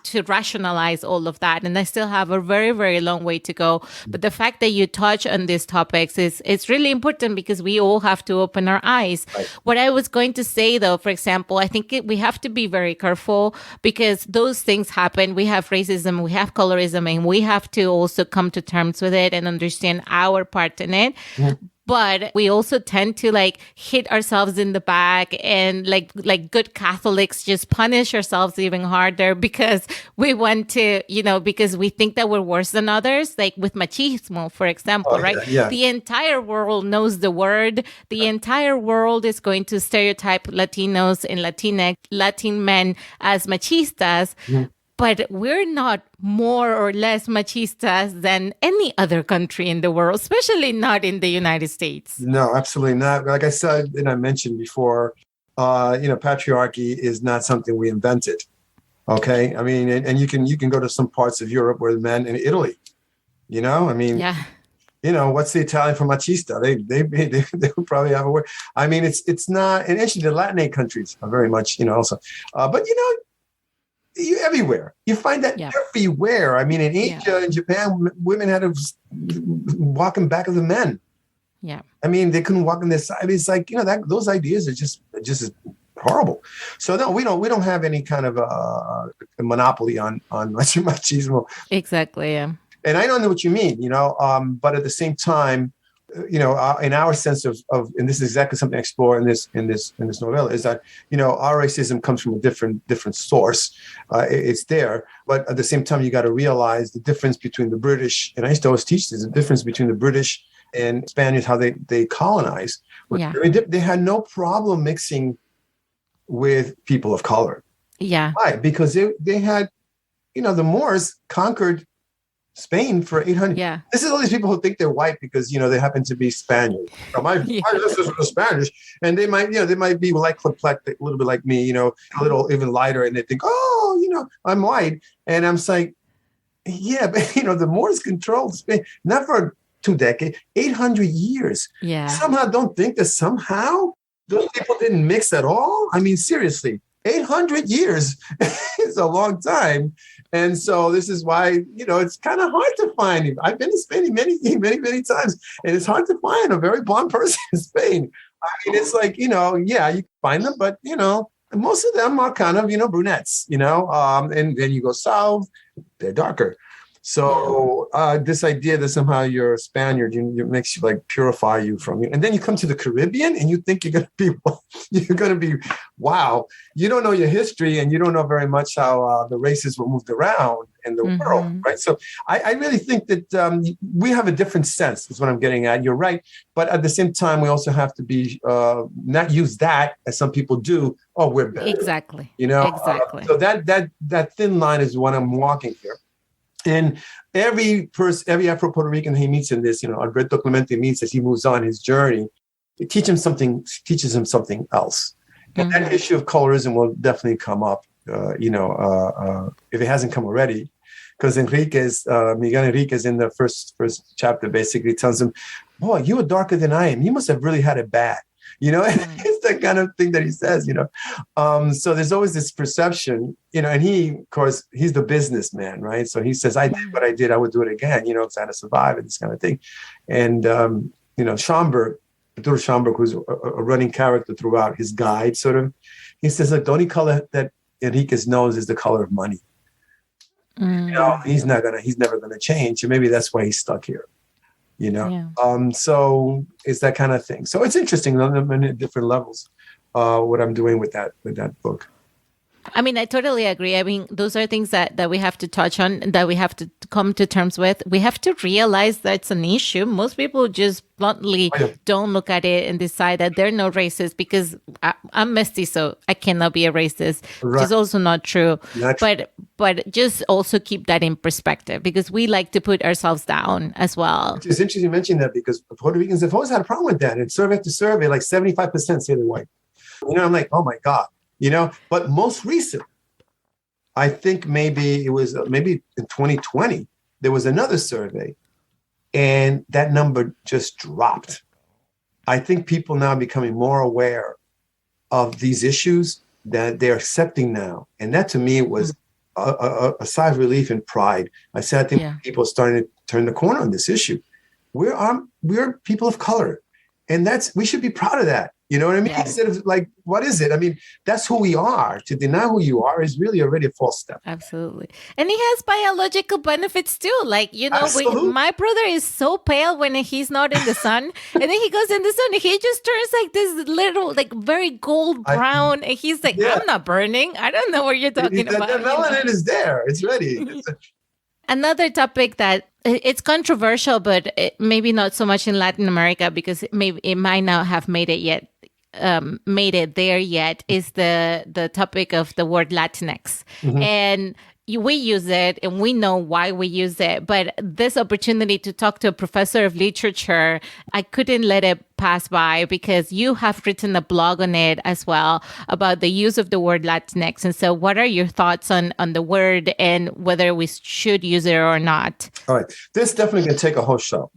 to rationalize all of that. And I still have a very, very long way to go. But the fact that you touch on these topics it's really important, because we all have to open our eyes. Right. What I was going to say, though, for example, I think we have to be very careful, because those things happen. We have racism, we have colorism, and we have to also come to terms with it and understand our part in it. Mm-hmm. But we also tend to like hit ourselves in the back and like good Catholics just punish ourselves even harder because we want to, because we think that we're worse than others, like with machismo, for example, right? Yeah. The entire world knows the word. The entire world is going to stereotype Latinos and Latinx, Latin men as machistas. Mm-hmm. But we're not more or less machistas than any other country in the world, especially not in the United States. No, absolutely not. Like I said, and I mentioned before, patriarchy is not something we invented. Okay, I mean, and you can go to some parts of Europe where the men in Italy, what's the Italian for machista? They would probably have a word. I mean, it's not, and actually the Latin countries are very much, also, but you everywhere. You find that everywhere. I mean, in Asia and Japan, women had to walk in back of the men. Yeah. I mean, they couldn't walk on their side. It's like, those ideas are just horrible. So no, we don't have any kind of a monopoly on machismo. Exactly. Yeah. And I don't know what you mean, but at the same time, in our sense of, and this is exactly something I explore in this novella, is that our racism comes from a different source. It's there, but at the same time, you got to realize the difference between the British, and I used to always teach this, the difference between the British and Spaniards, how they colonized. Yeah. They had no problem mixing with people of color. Yeah. Why? Because they had, the Moors conquered Spain for 800. Yeah. This is all these people who think they're white because, they happen to be Spaniards. My ancestors were Spanish, and they might be like complected, a little bit like me, a little even lighter, and they think, oh, I'm white. And I'm saying, yeah, but, the Moors controlled Spain, not for 2 decades, 800 years. Yeah. Somehow don't think that somehow those people didn't mix at all. I mean, seriously, 800 years is a long time. And so this is why, it's kind of hard to find. I've been to Spain many, many, many times, and it's hard to find a very blonde person in Spain. I mean, it's like, yeah, you can find them, but, most of them are kind of, brunettes, and then you go south, they're darker. So this idea that somehow you're a Spaniard, it makes you like purify you from you. And then you come to the Caribbean and you think you're going to be, wow, you don't know your history and you don't know very much how the races were moved around in the world, right? So I really think that we have a different sense is what I'm getting at. You're right. But at the same time, we also have to be, not use that as some people do. Oh, we're better. Exactly. Exactly. So that thin line is what I'm walking here. And every Afro-Puerto Rican he meets in this, Roberto Clemente meets as he moves on his journey, it teaches him something else. And that issue of colorism will definitely come up, if it hasn't come already, because Miguel Enriquez in the first chapter basically tells him, boy, you are darker than I am. You must have really had it bad. It's that kind of thing that he says, So there's always this perception, and he, of course, he's the businessman, right? So he says, I did what I did, I would do it again, because I had to survive and this kind of thing. And, Schomburg, Arturo Schomburg, who's a running character throughout his guide, sort of, he says, look, the only color that Enriquez knows is the color of money. He's never going to change. And maybe that's why he's stuck here. So it's that kind of thing. So it's interesting on different levels, what I'm doing with that book. I mean, I totally agree. I mean, those are things that we have to touch on, that we have to come to terms with. We have to realize that's an issue. Most people just bluntly don't look at it and decide that they're no racist because I'm mestizo, I cannot be a racist, which is also not true. But just also keep that in perspective because we like to put ourselves down as well. It's interesting you mention that because Puerto Ricans have always had a problem with that. And survey after survey, like 75% say they're white. I'm like, oh my God. But most recent, I think maybe in 2020, there was another survey and that number just dropped. I think people now are becoming more aware of these issues that they're accepting now. And that to me was a sigh of relief and pride. I said, I think people are starting to turn the corner on this issue. We're people of color. And we should be proud of that. You know what I mean? Yeah. Instead of like, what is it? I mean, that's who we are. To deny who you are is really already a false step. Absolutely. And he has biological benefits too. Like, my brother is so pale when he's not in the sun. And then he goes in the sun and he just turns like this little, like very gold brown. And he's like, I'm not burning. I don't know what you're talking about. The melanin is there. It's ready. Another topic that it's controversial, but maybe not so much in Latin America because it might not have made it there yet, is the topic of the word Latinx. And we use it and we know why we use it. But this opportunity to talk to a professor of literature, I couldn't let it pass by because you have written a blog on it as well about the use of the word Latinx. And so what are your thoughts on the word and whether we should use it or not? All right. This definitely can take a whole show.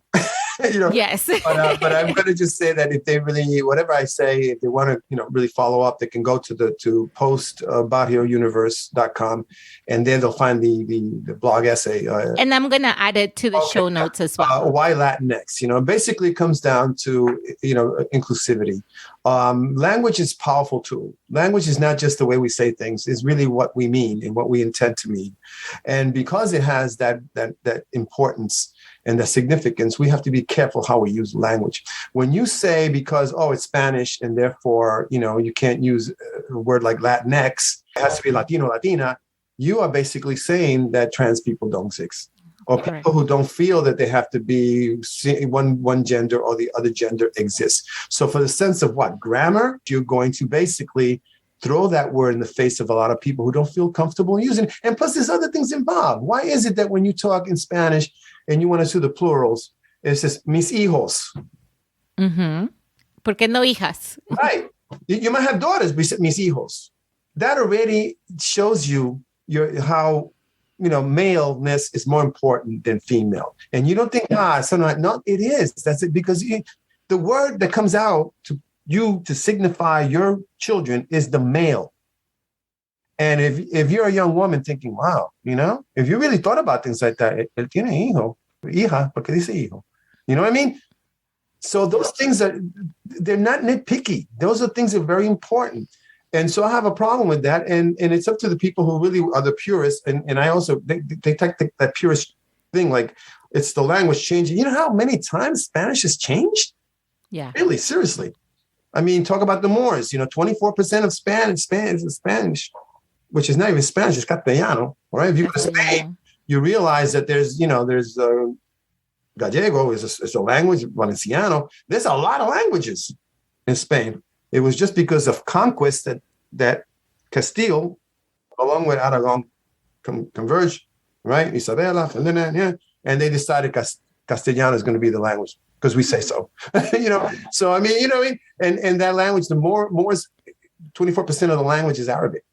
Yes. but I'm going to just say that if they really, whatever I say, if they want to, really follow up, they can go to postbarriouniverse.com and then they'll find the blog essay. And I'm going to add it to the show notes as well. Why Latinx? Basically it comes down to, inclusivity. Language is a powerful tool. Language is not just the way we say things. It's really what we mean and what we intend to mean. And because it has that importance and the significance, we have to be careful how we use language. When you say because, it's Spanish and therefore, you can't use a word like Latinx, it has to be Latino, Latina, you are basically saying that trans people don't exist. or Correct. people who don't feel that they have to be one gender or the other gender exists. So for the sense of what? Grammar, you're going to basically throw that word in the face of a lot of people who don't feel comfortable using it. And plus, there's other things involved. Why is it that when you talk in Spanish and you want to do the plurals, it says mis hijos? Mm-hmm. ¿Por qué no hijas? Right. You might have daughters, mis hijos. That already shows you how, maleness is more important than female. And you don't think, no, it is. That's it. Because the word that comes out to you to signify your children is the male. And if you're a young woman thinking, wow, if you really thought about things like that, él tiene hijo, hija, porque dice hijo. You know what I mean? So those things they're not nitpicky. Those are things that are very important. And so I have a problem with that. And it's up to the people who really are the purists. And I also, they take that purist thing, like it's the language changing. You know how many times Spanish has changed? Yeah. Really, seriously. I mean, talk about the Moors, 24% of Spanish is Spanish, which is not even Spanish, it's Castellano, right? If you go to Spain, you realize that there's Gallego is a language, Valenciano. There's a lot of languages in Spain. It was just because of conquest that Castile, along with Aragon, converged, right? Isabella, Ferdinand, and they decided Castellano is going to be the language because we say so, So I mean, and that language, the more 24% of the language is Arabic,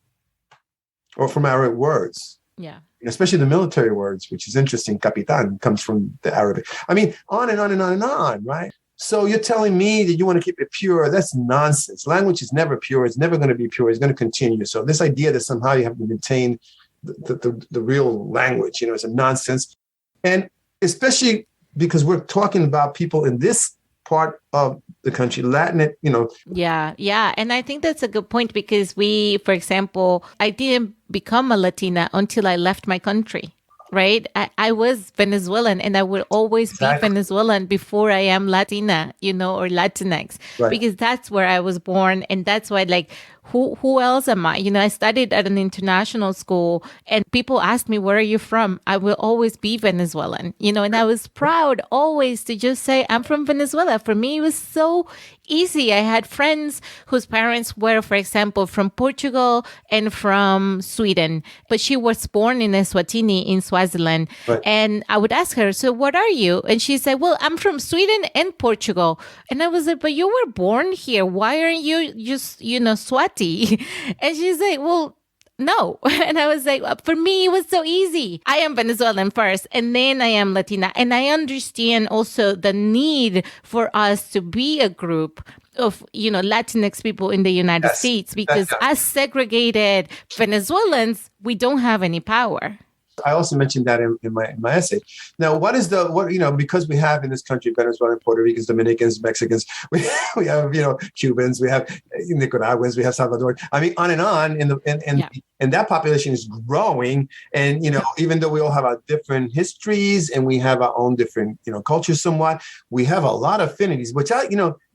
or from Arabic words. Yeah. Especially the military words, which is interesting. Capitan comes from the Arabic. I mean, on and on and on and on, right? So you're telling me that you want to keep it pure? That's nonsense. Language is never pure. It's never going to be pure. It's going to continue. So this idea that somehow you have to maintain the real language, is a nonsense. And especially because we're talking about people in this part of the country, Latin, Yeah. And I think that's a good point because for example, I didn't become a Latina until I left my country, right? I was Venezuelan and I will always be Venezuelan before I am Latina, or Latinx, right. Because that's where I was born. And that's why who else am I? I studied at an international school and people asked me, where are you from? I will always be Venezuelan, and I was proud always to just say, I'm from Venezuela. For me, it was so easy. I had friends whose parents were, for example, from Portugal and from Sweden, but she was born in Eswatini in Swaziland. Right. And I would ask her, so what are you? And she said, well, I'm from Sweden and Portugal. And I was like, but you were born here. Why aren't you just, Swati? And she's like, well, no. And I was like, for me, it was so easy. I am Venezuelan first, and then I am Latina. And I understand also the need for us to be a group of, Latinx people in the United States, because as segregated Venezuelans, we don't have any power. I also mentioned that in my essay. Now, because we have in this country Venezuelan, Puerto Ricans, Dominicans, Mexicans, we have Cubans, we have Nicaraguans, we have Salvador. I mean, on and on, and that population is growing. And even though we all have our different histories and we have our own different cultures, somewhat, we have a lot of affinities. Which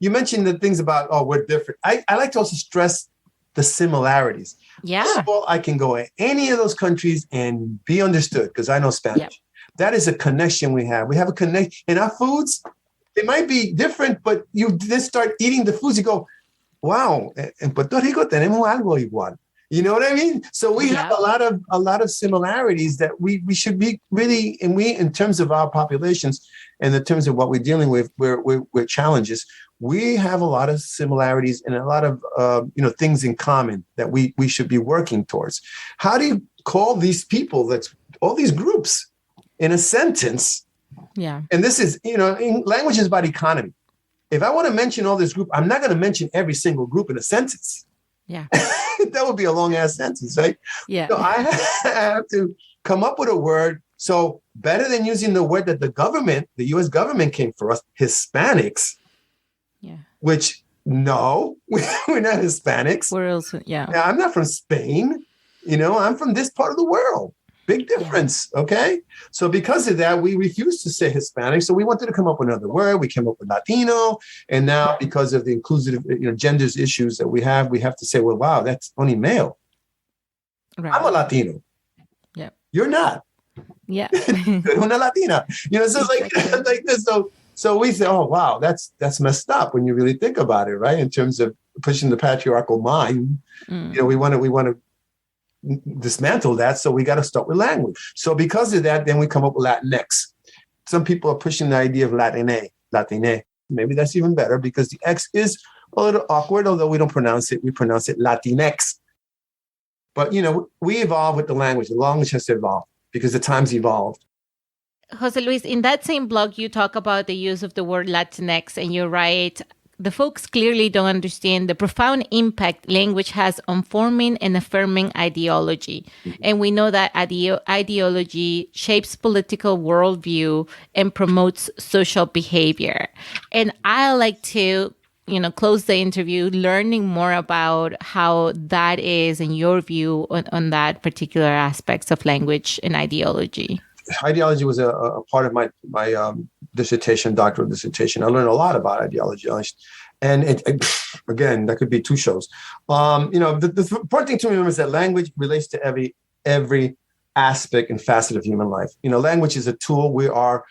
you mentioned the things about we're different. I like to also stress the similarities. Yeah. First of all, I can go in any of those countries and be understood because I know Spanish. Yep. That is a connection we have. We have a connection. And our foods, it might be different, but you then start eating the foods, you go, wow, en Puerto Rico tenemos algo igual. You know what I mean? So we have a lot of similarities that we should be really, and we, in terms of our populations and in terms of what we're dealing with, we're challenges. We have a lot of similarities and a lot of things in common that we should be working towards. How do you call these people, that's all these groups, in a sentence? Yeah. And this is, in language is about economy. If I want to mention all this group, I'm not going to mention every single group in a sentence. Yeah. That would be a long ass sentence, right? Yeah. So I have to come up with a word. So better than using the word that the U.S. government came for us, Hispanics. Yeah. Which, no, we're not Hispanics. We're also, yeah. I'm not from Spain. I'm from this part of the world. Big difference. Yeah. Okay. So because of that, we refused to say Hispanic. So we wanted to come up with another word. We came up with Latino. And now because of the inclusive, genders issues that we have to say, well, wow, that's only male. Right. I'm a Latino. Yeah. You're not. Yeah. Una Latina. So it's Exactly. like this. So we say, oh wow, that's messed up when you really think about it, right? In terms of pushing the patriarchal mind, Mm. we want to dismantle that. So we got to start with language. So because of that, then we come up with Latinx. Some people are pushing the idea of Latine. Maybe that's even better because the X is a little awkward, although we don't pronounce it. We pronounce it Latinx. But, we evolve with the language. The language has to evolve because the times evolved. Jose Luis, in that same blog, you talk about the use of the word Latinx, and you write, the folks clearly don't understand the profound impact language has on forming and affirming ideology. Mm-hmm. And we know that ideology shapes political worldview and promotes social behavior. And I like to close the interview learning more about how that is in your view on that particular aspects of language and ideology. Ideology was a part of my dissertation, doctoral dissertation. I learned a lot about ideology, and again, that could be 2 shows. The important thing to remember is that language relates to every aspect and facet of human life. Language is a tool. We are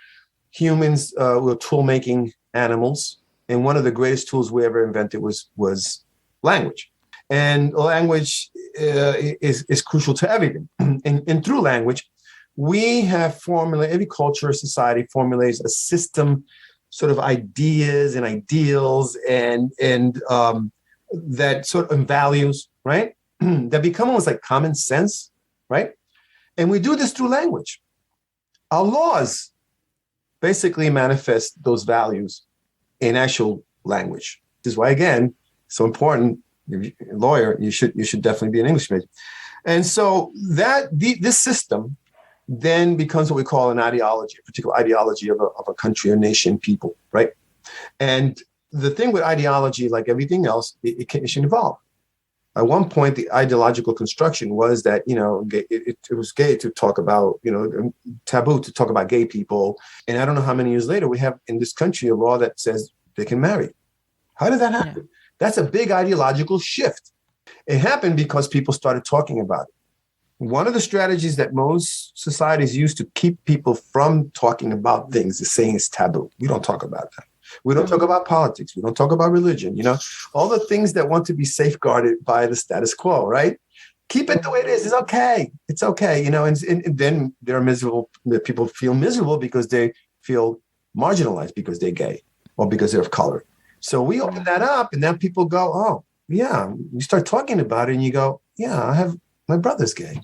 humans. We're tool-making animals, and one of the greatest tools we ever invented was language. And language is crucial to everything. And through language, we have formulated, every culture or society formulates a system, sort of ideas and ideals and that sort of values, right? That become almost like common sense, right? And we do this through language. Our laws basically manifest those values in actual language. This is why, again, so important. If you're a lawyer, you should definitely be an English major. And so this system then becomes what we call an ideology, a particular ideology of a country or nation, people, right? And the thing with ideology, like everything else, it should evolve. At one point, the ideological construction was that, it was gay to talk about, taboo to talk about gay people. And I don't know how many years later we have in this country a law that says they can marry. How did that happen? Yeah. That's a big ideological shift. It happened because people started talking about it. One of the strategies that most societies use to keep people from talking about things is saying it's taboo. We don't talk about that. We don't talk about politics. We don't talk about religion. All the things that want to be safeguarded by the status quo, right? Keep it the way it is. It's okay. It's okay. And then there are miserable people feel miserable because they feel marginalized because they're gay or because they're of color. So we open that up and then people go, oh, yeah. You start talking about it and you go, yeah, my brother's gay,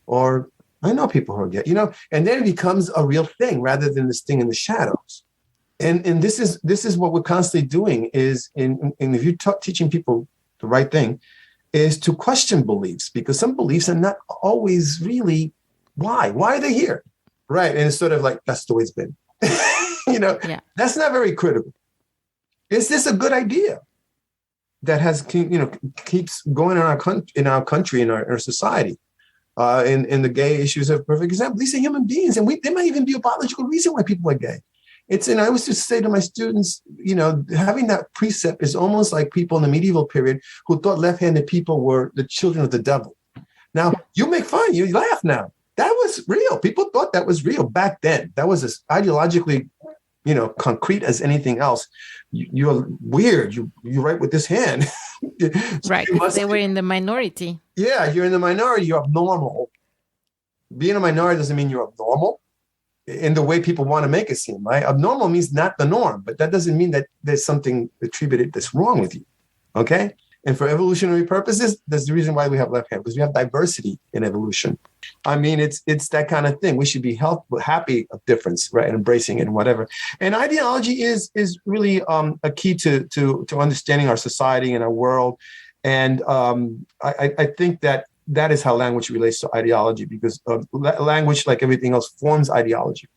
or I know people who are gay, and then it becomes a real thing rather than this thing in the shadows. And this is what we're constantly doing is if you're teaching people the right thing is to question beliefs, because some beliefs are not always really why are they here, right? And it's sort of like that's the way it's been, Yeah. That's not very critical. Is this a good idea? That has, keeps going in our country, in our society, in the gay issues are a perfect example. These are human beings, and there might even be a biological reason why people are gay. I always just say to my students, having that precept is almost like people in the medieval period who thought left-handed people were the children of the devil. Now you make fun, you laugh now. That was real. People thought that was real back then. That was as ideologically concrete as anything else. You're weird. You write with this hand. Right. They were in the minority. Yeah, you're in the minority. You're abnormal. Being a minority doesn't mean you're abnormal in the way people want to make it seem, right? Abnormal means not the norm, but that doesn't mean that there's something attributed that's wrong with you. Okay? And for evolutionary purposes, that's the reason why we have left hand, because we have diversity in evolution. I mean, it's that kind of thing. We should be happy of difference, right? And embracing it and whatever. And ideology is really a key to understanding our society and our world. And I think that is how language relates to ideology, because language, like everything else, forms ideology.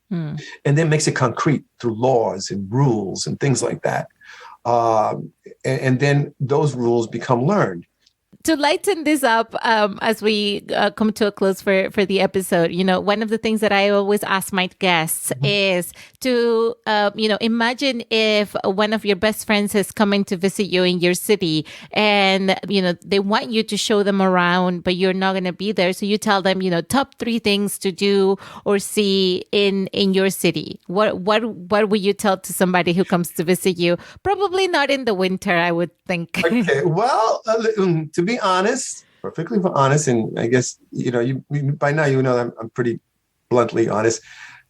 And then makes it concrete through laws and rules and things like that. And then those rules become learned. To lighten this up, as we come to a close for the episode, one of the things that I always ask my guests is to, imagine if one of your best friends is coming to visit you in your city and, they want you to show them around, but you're not going to be there. So you tell them, top 3 things to do or see in your city. What would you tell to somebody who comes to visit you? Probably not in the winter, I would think. Okay, well, to be honest, perfectly honest, and I guess, you by now you know I'm pretty bluntly honest.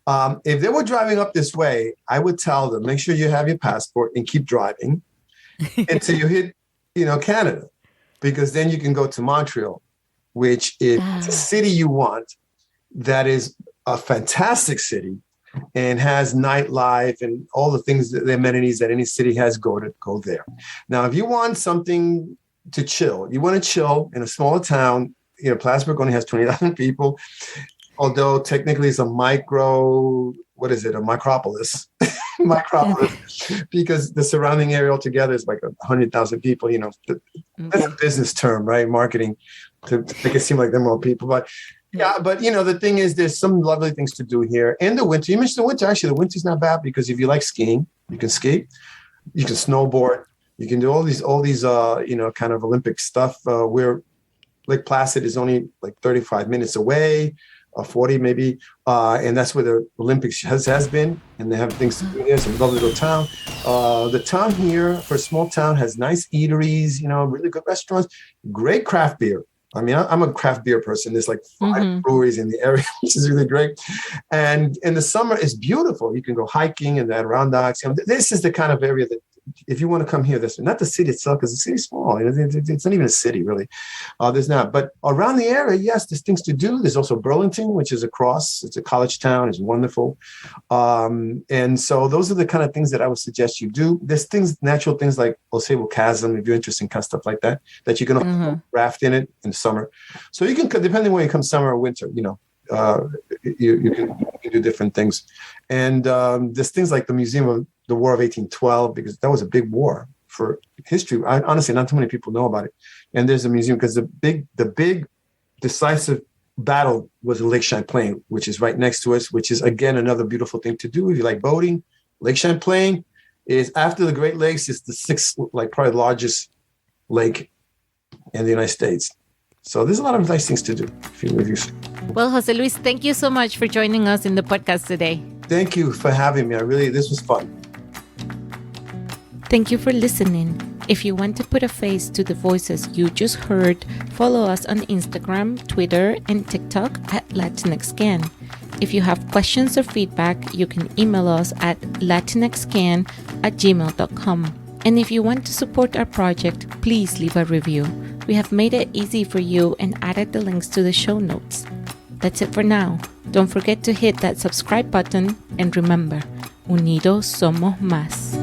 If they were driving up this way, I would tell them, make sure you have your passport and keep driving until you hit, Canada, because then you can go to Montreal, which is a city you want, that is a fantastic city and has nightlife and all the things, the amenities that any city has. Go there. Now, if you want something to chill, you want to chill in a smaller town, Plattsburgh only has 20,000 people, although technically it's a micropolis, because the surrounding area altogether is like 100,000 people. That's a business term, right? Marketing, to make it seem like there are more people. But yeah, but the thing is, there's some lovely things to do here. In the winter, you mentioned the winter. Actually, the winter's not bad, because if you like skiing, you can ski, you can snowboard, you can do all these kind of Olympic stuff. Where Lake Placid is only like 35 minutes away, 40 maybe, and that's where the Olympics has been, and they have things to do here. It's a lovely little town. The town here, for a small town, has nice eateries, really good restaurants, great craft beer. I mean, I'm a craft beer person. There's like 5 breweries in the area, which is really great. And in the summer, it's beautiful. You can go hiking in the Adirondacks. This is the kind of area that, if you want to come here, not the city itself, because the city's small. It's not even a city, really. There's not. But around the area, yes, there's things to do. There's also Burlington, which is across. It's a college town. It's wonderful. And so those are the kind of things that I would suggest you do. There's natural things like Osebo Chasm, if you're interested in kind of stuff like that you can raft in it in the summer. So you can, depending when you come summer or winter, you can do different things. And there's things like the Museum of the War of 1812, because that was a big war for history. Honestly, not too many people know about it. And there's a museum because the big decisive battle was in Lake Champlain, which is right next to us, which is, again, another beautiful thing to do if you like boating. Lake Champlain is, after the Great Lakes, it's the 6th, probably largest lake in the United States. So there's a lot of nice things to do. Well, Jose Luis, thank you so much for joining us in the podcast today. Thank you for having me. This was fun. Thank you for listening. If you want to put a face to the voices you just heard, follow us on Instagram, Twitter, and TikTok at LatinXcan. If you have questions or feedback, you can email us at latinxcan@gmail.com. And if you want to support our project, please leave a review. We have made it easy for you and added the links to the show notes. That's it for now. Don't forget to hit that subscribe button, and remember, unidos somos más.